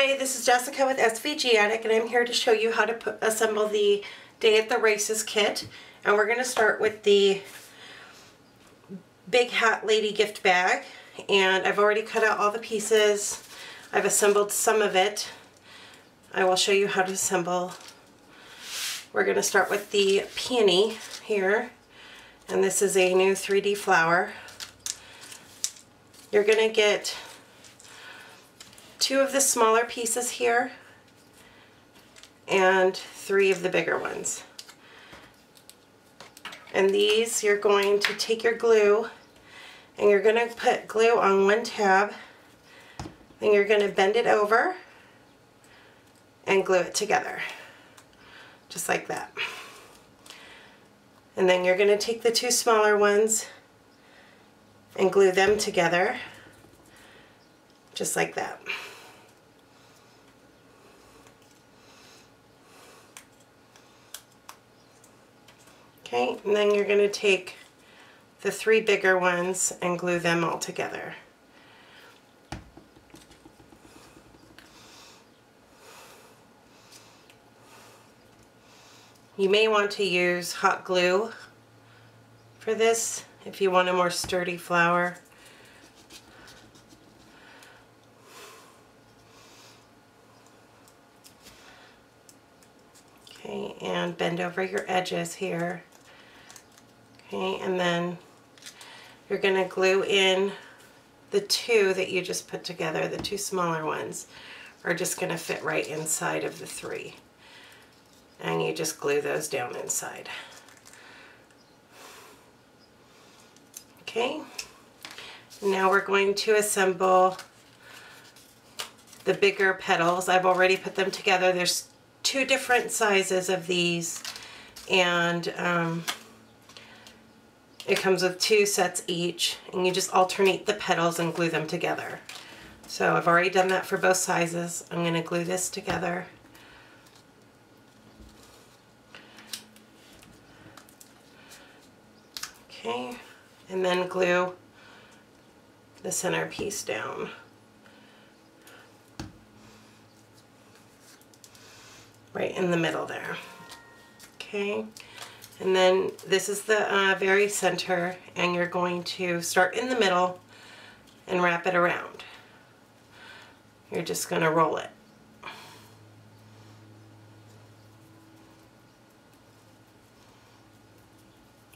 Hi, this is Jessica with SVG Attic, and I'm here to show you how to assemble the Day at the Races kit. And we're going to start with the Big Hat Lady gift bag. And I've already cut out all the pieces. I've assembled some of it. I will show you how to assemble. We're going to start with the Peony here. And this is a new 3D flower. You're going to get 2 of the smaller pieces here and 3 of the bigger ones. And these, you're going to take your glue and you're going to put glue on one tab, then you're going to bend it over and glue it together, just like that. And then you're going to take the 2 smaller ones and glue them together, just like that. Okay, and then you're going to take the 3 bigger ones and glue them all together. You may want to use hot glue for this if you want a more sturdy flower. Okay, and bend over your edges here. Okay, and then you're going to glue in the 2 that you just put together. The 2 smaller ones are just going to fit right inside of the 3. And you just glue those down inside. Okay, now we're going to assemble the bigger petals. I've already put them together. There's 2 different sizes of these, and it comes with 2 sets each, and you just alternate the petals and glue them together. So I've already done that for both sizes. I'm going to glue this together. Okay, and then glue the center piece down. Right in the middle there. Okay, and then this is the very center, and you're going to start in the middle and wrap it around. You're just going to roll it.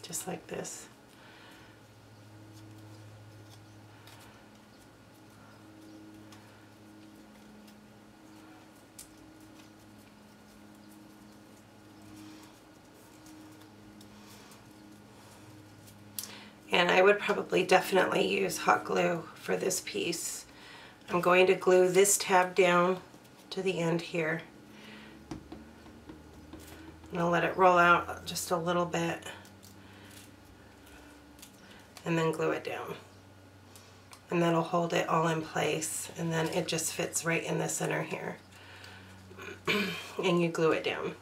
Just like this. And I would probably definitely use hot glue for this piece. I'm going to glue this tab down to the end here. I'm going to let it roll out just a little bit and then glue it down. And that'll hold it all in place, and then it just fits right in the center here. And you glue it down.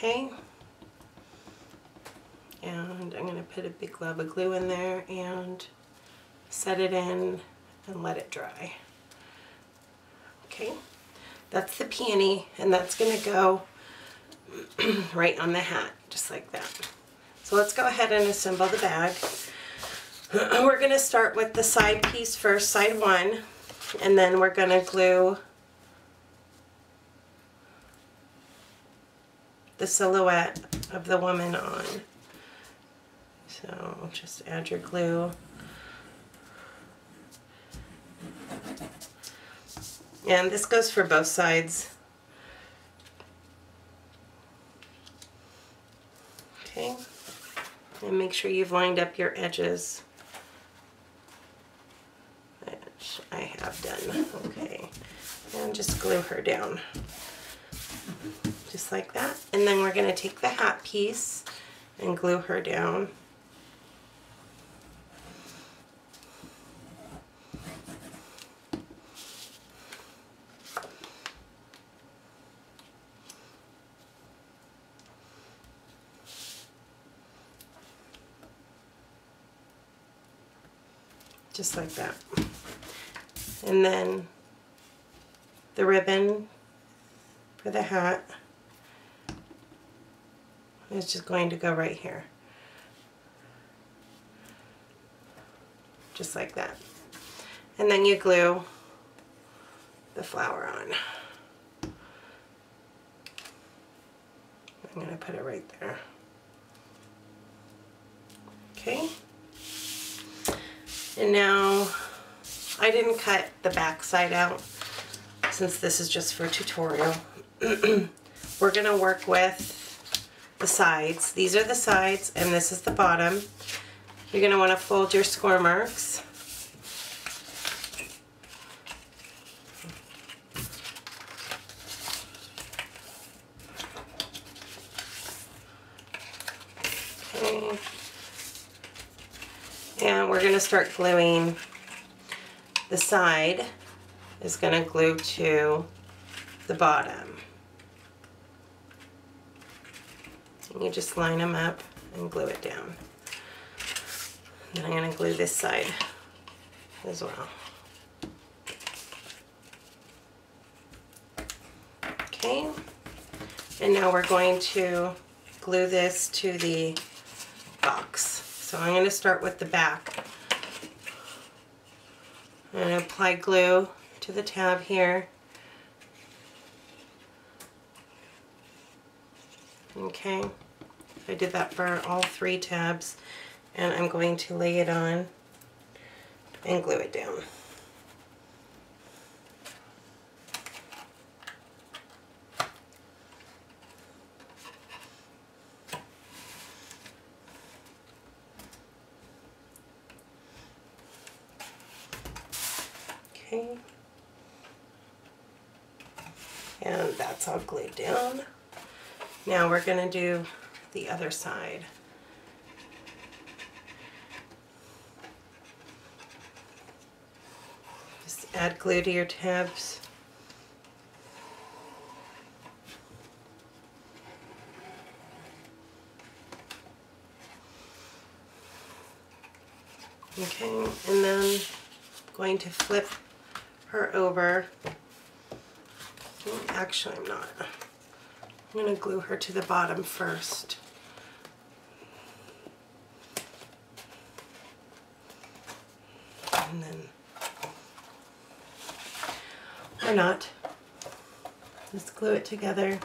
Okay, and I'm going to put a big glob of glue in there and set it in and let it dry. Okay, that's the peony, and that's going to go right on the hat, just like that. So let's go ahead and assemble the bag. We're going to start with the side piece first, side 1, and then we're going to glue the silhouette of the woman on. So just add your glue. And this goes for both sides. Okay, and make sure you've lined up your edges, which I have done. Okay, and just glue her down. Just like that. And then we're going to take the hat piece and glue her down. just like that. And then the ribbon for the hat is just going to go right here. Just like that. And then you glue the flower on. I'm going to put it right there. Okay. And now I didn't cut the back side out since this is just for a tutorial. We're going to work with the sides. These are the sides and this is the bottom. You're going to want to fold your score marks. Okay. And we're going to start gluing. The side is going to glue to the bottom. And you just line them up and glue it down. Then I'm going to glue this side as well. Okay, and now we're going to glue this to the box. So I'm going to start with the back. I'm going to apply glue to the tab here. Okay, I did that for all 3 tabs. And I'm going to lay it on and glue it down. Okay. And that's all glued down. Now we're going to do the other side. Add glue to your tabs. Okay, and then I'm going to flip her over. Actually, I'm not. I'm going to glue her to the bottom first. And then or not. Just glue it together.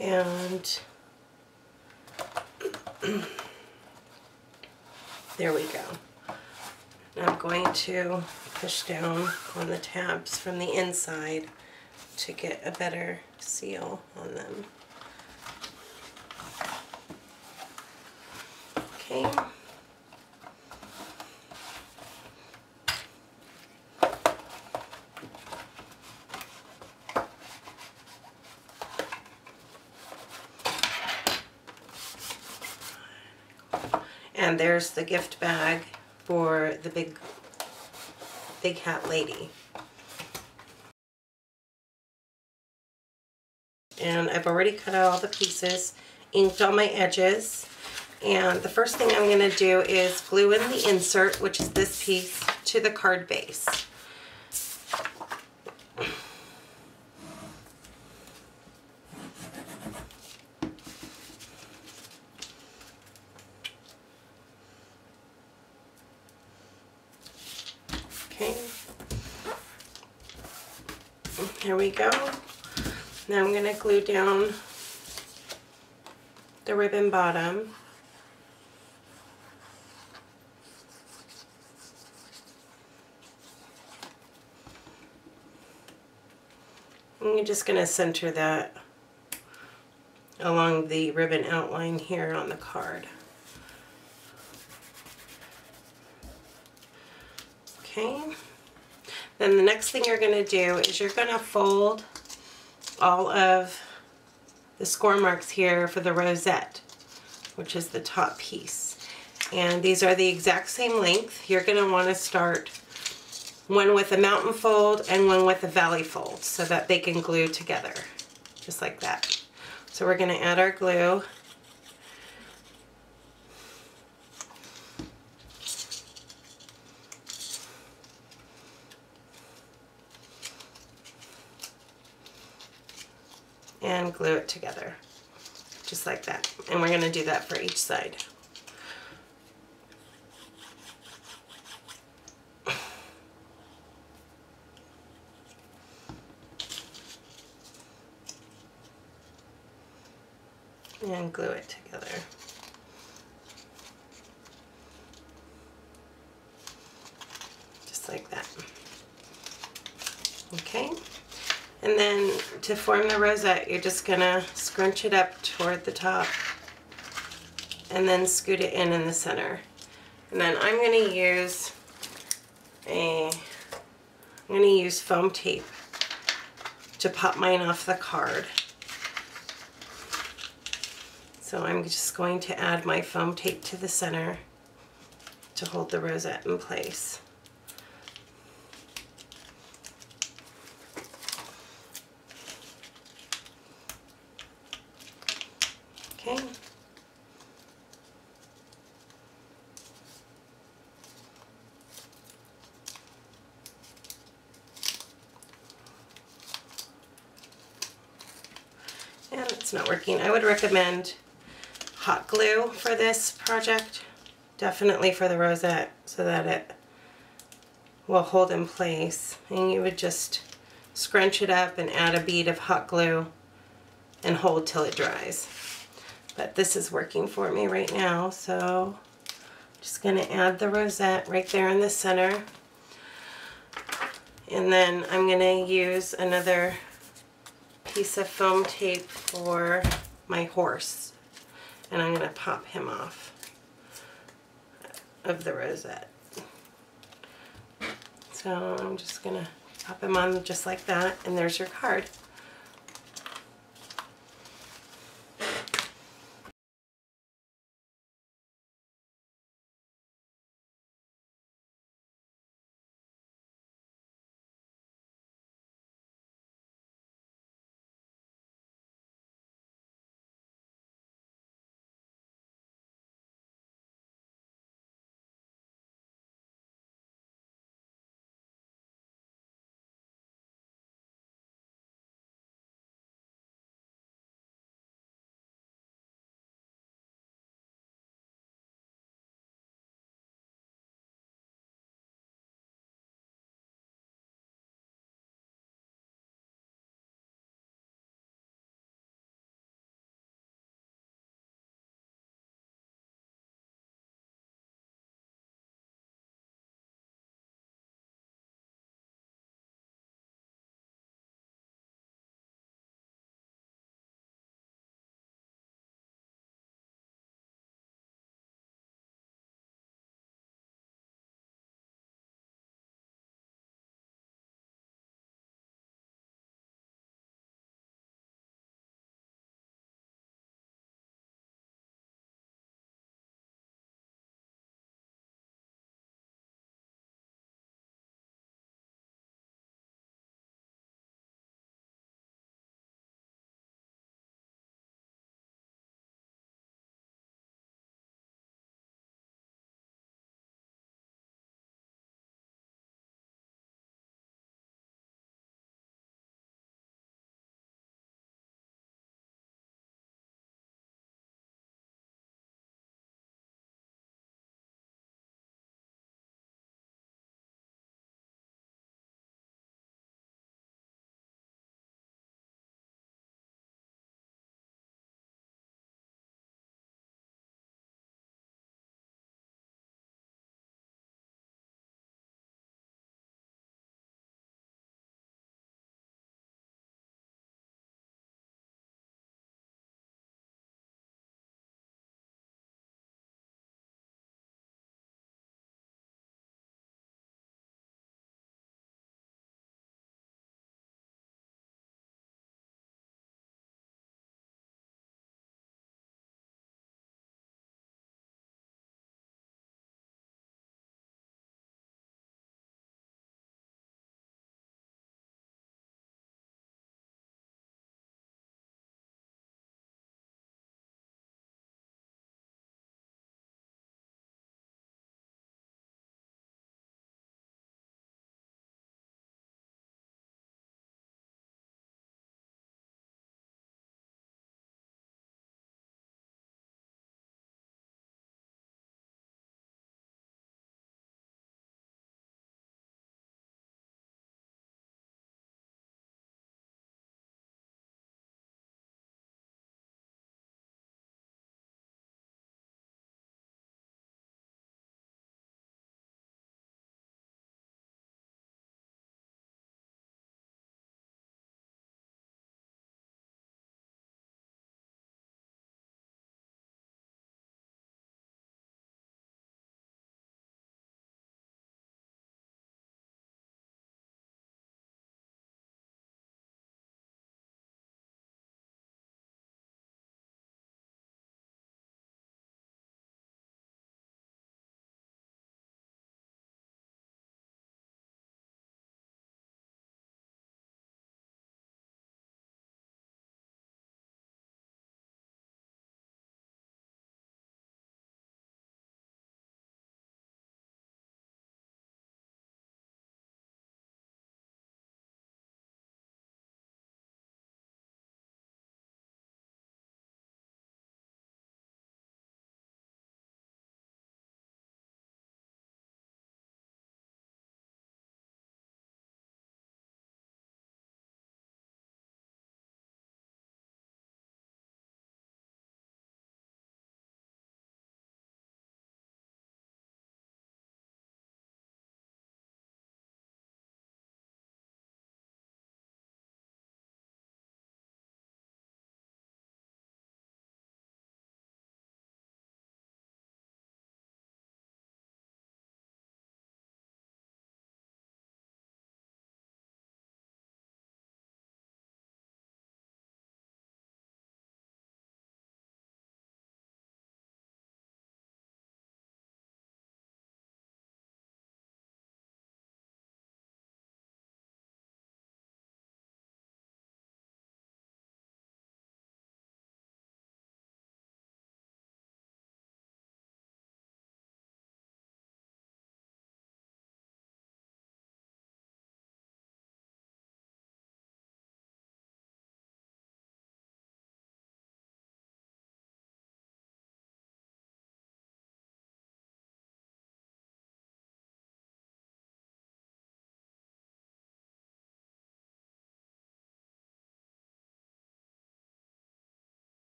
And there we go. Now I'm going to push down on the tabs from the inside to get a better seal on them. Okay. And there's the gift bag for the big hat lady. And I've already cut out all the pieces, inked all my edges. And the first thing I'm going to do is glue in the insert, which is this piece, to the card base. Okay. Here we go. Now I'm going to glue down the ribbon bottom. And you're just going to center that along the ribbon outline here on the card. Okay. Then the next thing you're going to do is you're going to fold all of the score marks here for the rosette, which is the top piece. And these are the exact same length. You're going to want to start one with a mountain fold and one with a valley fold so that they can glue together, just like that. So we're going to add our glue. And glue it together, just like that. And we're going to do that for each side. And glue it together. Just like that. Okay. And then to form the rosette, you're just gonna scrunch it up toward the top and then scoot it in the center. And then I'm gonna use foam tape to pop mine off the card. So I'm just going to add my foam tape to the center to hold the rosette in place. Okay. And it's not working. I would recommend hot glue for this project, definitely for the rosette, so that it will hold in place. And you would just scrunch it up and add a bead of hot glue and hold till it dries. But this is working for me right now, so I'm just going to add the rosette right there in the center. And then I'm going to use another piece of foam tape for my horse. And I'm going to pop him off of the rosette. So I'm just going to pop him on just like that, and there's your card.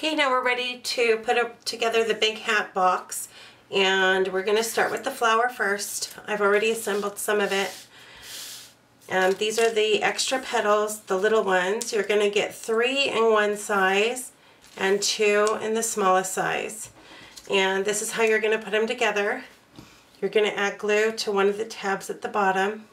Okay, now we're ready to put together the big hat box, and we're going to start with the flower first. I've already assembled some of it. These are the extra petals, the little ones. You're going to get 3 in one size and 2 in the smallest size. And this is how you're going to put them together. You're going to add glue to one of the tabs at the bottom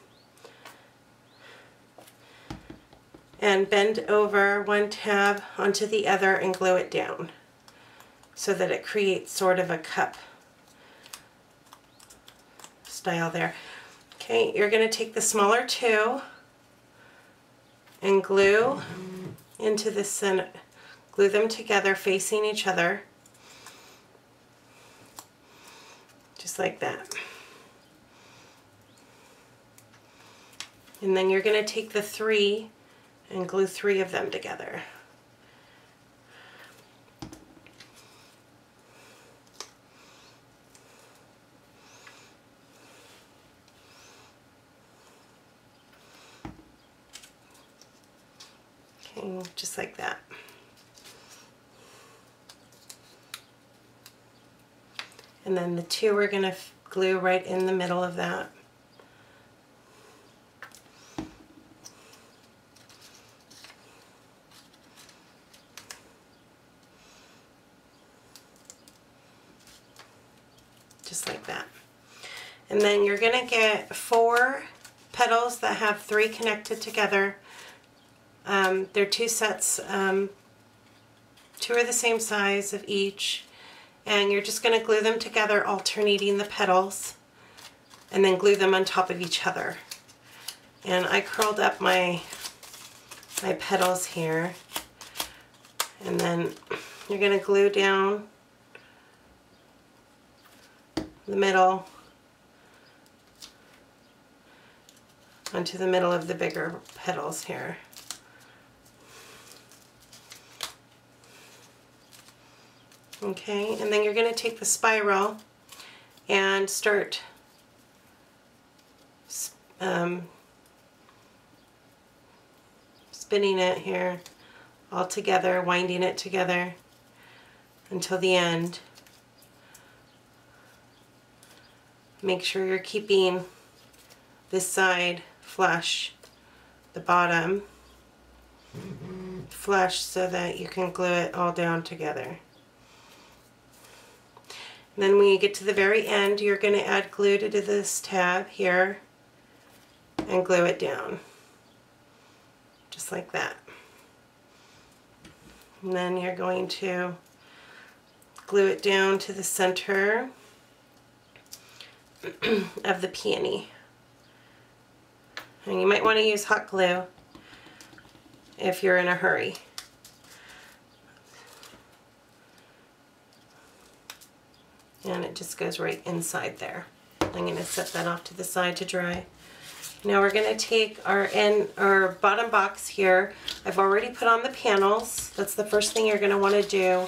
and bend over one tab onto the other and glue it down so that it creates sort of a cup style there. Okay, you're going to take the smaller 2 and glue into the center, glue them together facing each other, just like that. And then you're going to take the 3 and glue 3 of them together. Okay, just like that. And then the 2 we're going to glue right in the middle of that. Just like that. And then you're going to get 4 petals that have 3 connected together. They're 2 sets, 2 are the same size of each, and you're just going to glue them together, alternating the petals, and then glue them on top of each other. And I curled up my petals here, and then you're going to glue down the middle onto the middle of the bigger petals here. Okay, and then you're going to take the spiral and start spinning it here all together, winding it together until the end. Make sure you're keeping this side flush, the bottom flush, so that you can glue it all down together. And then when you get to the very end, you're going to add glue to this tab here and glue it down, just like that. And then you're going to glue it down to the center of the peony. And you might want to use hot glue if you're in a hurry. And it just goes right inside there. I'm going to set that off to the side to dry. Now we're going to take our bottom box here. I've already put on the panels. That's the first thing you're going to want to do.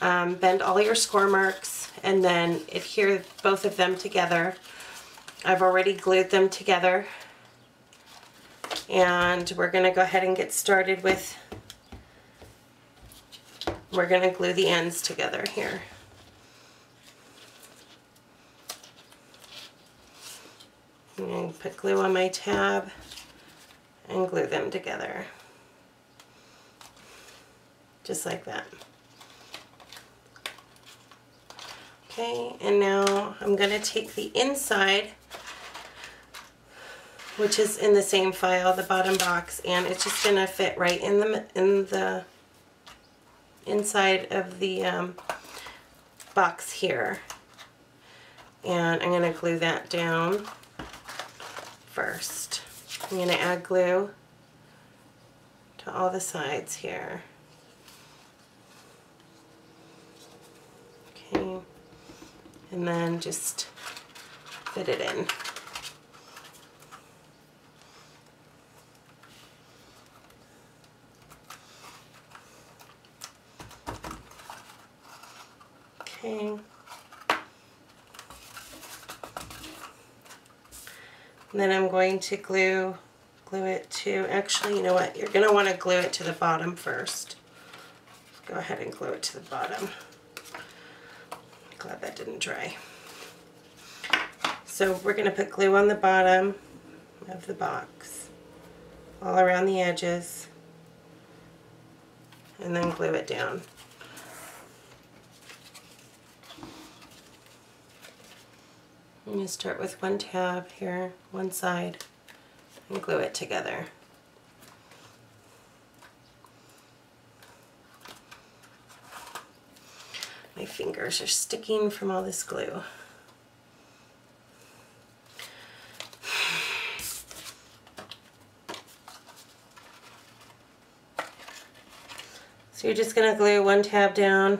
Bend all your score marks and then adhere both of them together. I've already glued them together. And we're going to go ahead and get started with, we're going to glue the ends together here. I'm going to put glue on my tab and glue them together, just like that. Okay, and now I'm going to take the inside, which is in the same file, the bottom box, and it's just going to fit right in the inside of the box here. And I'm going to glue that down first. I'm going to add glue to all the sides here. Okay, and then just fit it in. Okay. And then I'm going to glue it to, actually, you know what, you're going to want to glue it to the bottom first. go ahead and glue it to the bottom. Glad that didn't dry. So we're going to put glue on the bottom of the box, all around the edges, and then glue it down. I'm going to start with one tab here, one side, and glue it together. My fingers are sticking from all this glue. So you're just going to glue one tab down,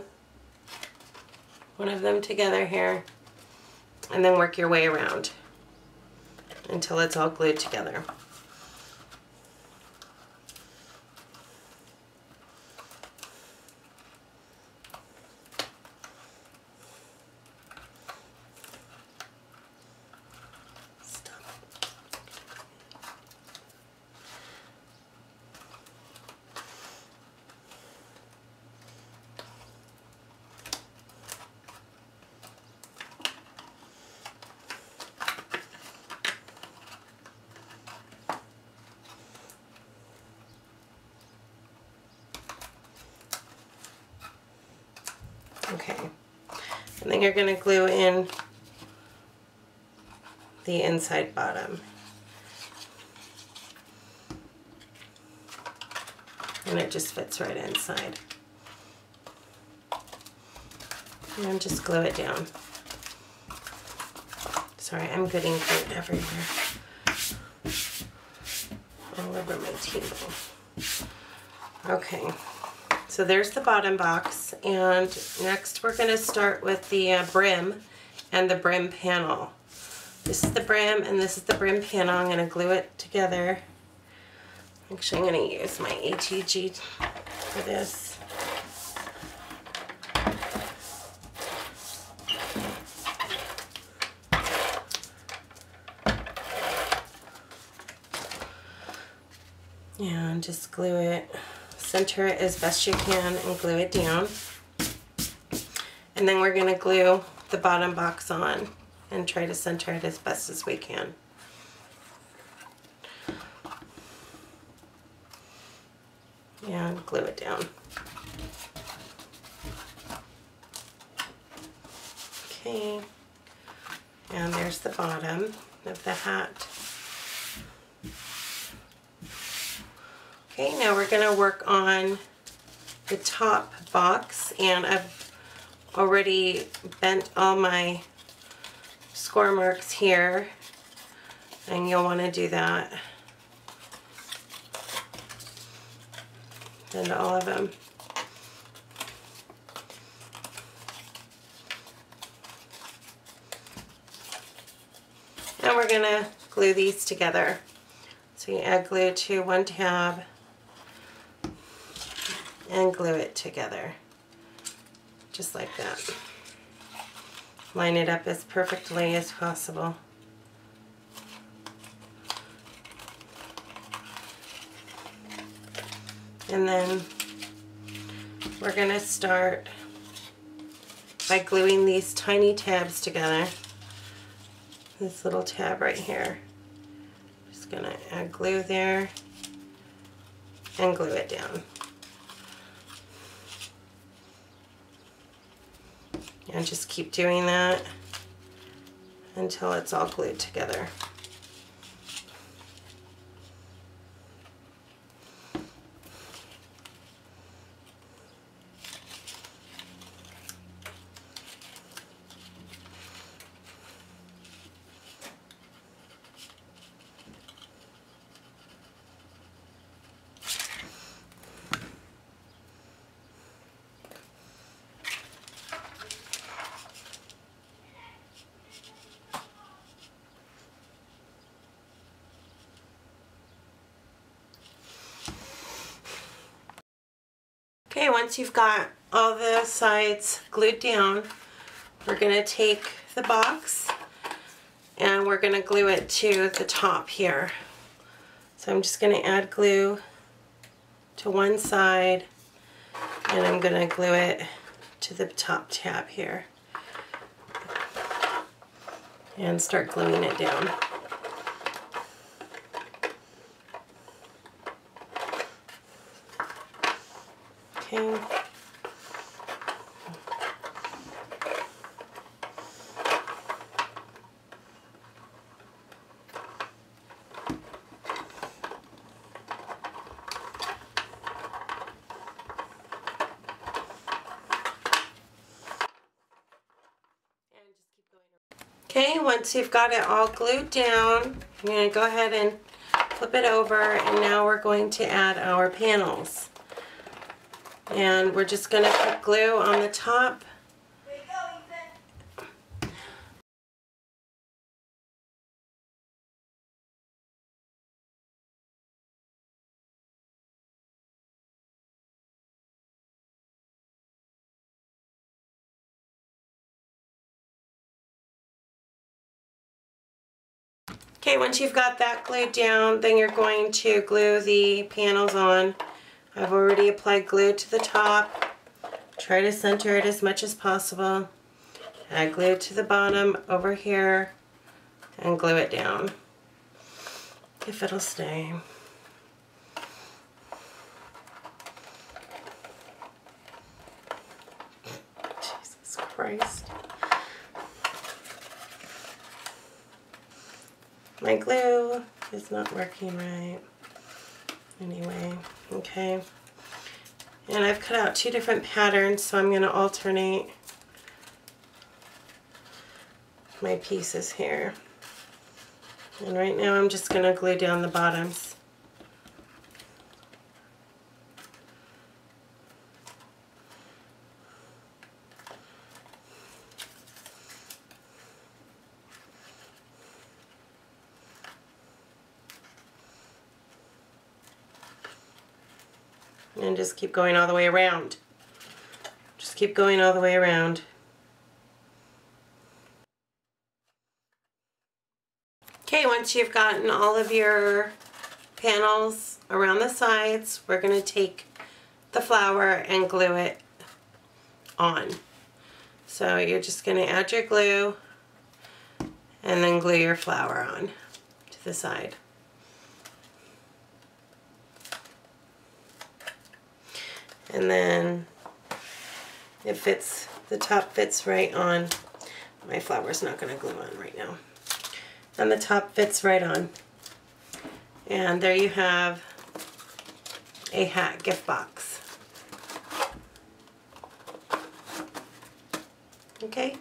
one of them together here, and then work your way around until it's all glued together. Okay, and then you're going to glue in the inside bottom. And it just fits right inside. And just glue it down. Sorry, I'm getting glue everywhere. All over my table. Okay. So there's the bottom box, and next we're going to start with the brim and the brim panel. This is the brim and this is the brim panel. I'm going to glue it together. Actually, I'm going to use my HEG for this. And just glue it. Center it as best you can and glue it down. And then we're going to glue the bottom box on and try to center it as best as we can. And glue it down. Okay. And there's the bottom of the hat. Okay, now we're going to work on the top box, and I've already bent all my score marks here, and you'll want to do that. Bend all of them. And we're going to glue these together. So you add glue to one tab and glue it together, just like that. Line it up as perfectly as possible. And then we're going to start by gluing these tiny tabs together. This little tab right here. Just going to add glue there and glue it down. And just keep doing that until it's all glued together. Okay, once you've got all the sides glued down, we're going to take the box and we're going to glue it to the top here. So I'm just going to add glue to one side And I'm going to glue it to the top tab here. And start gluing it down. Okay. Okay, once you've got it all glued down, you're going to go ahead and flip it over, and now we're going to add our panels. And we're just going to put glue on the top. Okay, once you've got that glued down, then you're going to glue the panels on. I've already applied glue to the top. Try to center it as much as possible. Add glue to the bottom over here and glue it down, if it'll stay. Jesus Christ. My glue is not working right. Anyway, okay. And I've cut out 2 different patterns, so I'm going to alternate my pieces here. And right now I'm just going to glue down the bottoms. And just keep going all the way around. Just keep going all the way around. Okay, once you've gotten all of your panels around the sides, we're going to take the flower and glue it on. So you're just going to add your glue and then glue your flower on to the side. And then it fits, the top fits right on. My flower's not going to glue on right now. And the top fits right on. And there you have a hat gift box. Okay?